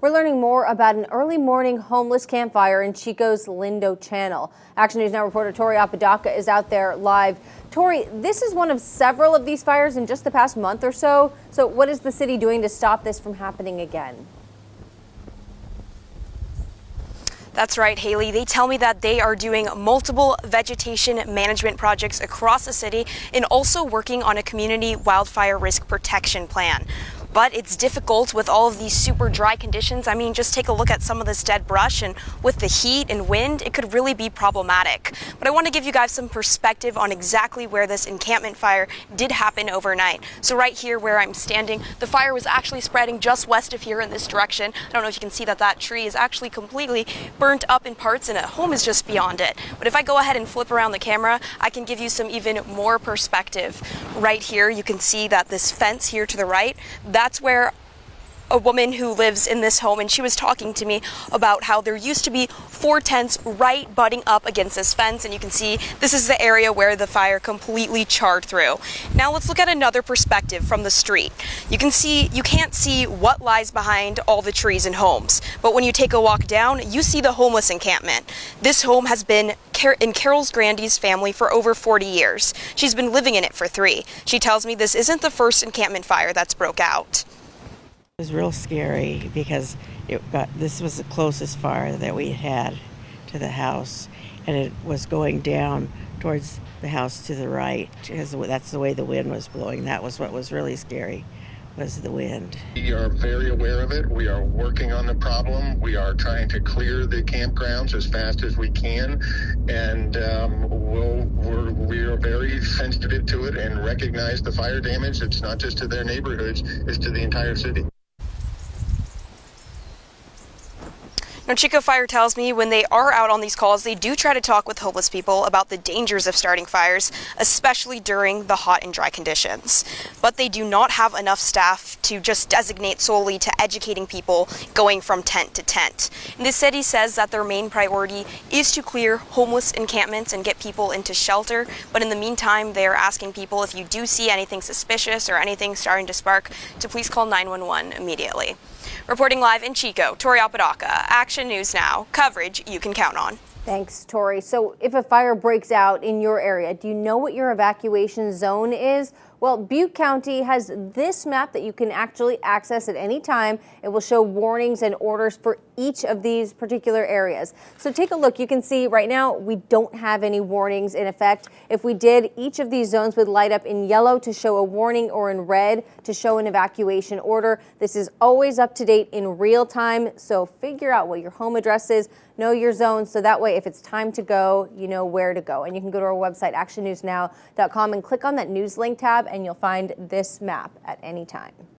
We're learning more about an early morning homeless campfire in Chico's Lindo Channel. Action News Now reporter Tori Apodaca is out there live. Tori, this is one of several of these fires in just the past month or so. So what is the city doing to stop this from happening again? That's right, Haley. They tell me that they are doing multiple vegetation management projects across the city and also working on a community wildfire risk protection plan. But it's difficult with all of these super dry conditions. I mean, just take a look at some of this dead brush, and with the heat and wind, it could really be problematic. But I want to give you guys some perspective on exactly where this encampment fire did happen overnight. So right here where I'm standing, the fire was actually spreading just west of here in this direction. I don't know if you can see that tree is actually completely burnt up in parts and a home is just beyond it. But if I go ahead and flip around the camera, I can give you some even more perspective. Right here, you can see that this fence here to the right, that's where a woman who lives in this home, and she was talking to me about how there used to be 4 tents right butting up against this fence, and you can see this is the area where the fire completely charred through. Now let's look at another perspective from the street. You can't see what lies behind all the trees and homes, but when you take a walk down, you see the homeless encampment. This home has been in Carol Grandy's family for over 40 years. She's been living in it for 3. She tells me this isn't the first encampment fire that's broke out. It was real scary because this was the closest fire that we had to the house, and it was going down towards the house to the right because that's the way the wind was blowing. That was what was really scary, was the wind. We are very aware of it. We are working on the problem. We are trying to clear the campgrounds as fast as we can, and we are very sensitive to it and recognize the fire damage. It's not just to their neighborhoods, it's to the entire city. Now, Chico Fire tells me when they are out on these calls, they do try to talk with homeless people about the dangers of starting fires, especially during the hot and dry conditions. But they do not have enough staff to just designate solely to educating people going from tent to tent. And the city says that their main priority is to clear homeless encampments and get people into shelter. But in the meantime, they are asking people, if you do see anything suspicious or anything starting to spark, to please call 911 immediately. Reporting live in Chico, Tori Apodaca, Action News Now, coverage you can count on. Thanks, Tori. So if a fire breaks out in your area, do you know what your evacuation zone is? Well, Butte County has this map that you can actually access at any time. It will show warnings and orders for each of these particular areas. So take a look. You can see right now we don't have any warnings in effect. If we did, each of these zones would light up in yellow to show a warning or in red to show an evacuation order. This is always up to date in real time. So figure out what your home address is, know your zone, so that way if it's time to go, you know where to go. And you can go to our website, actionnewsnow.com, and click on that news link tab, and you'll find this map at any time.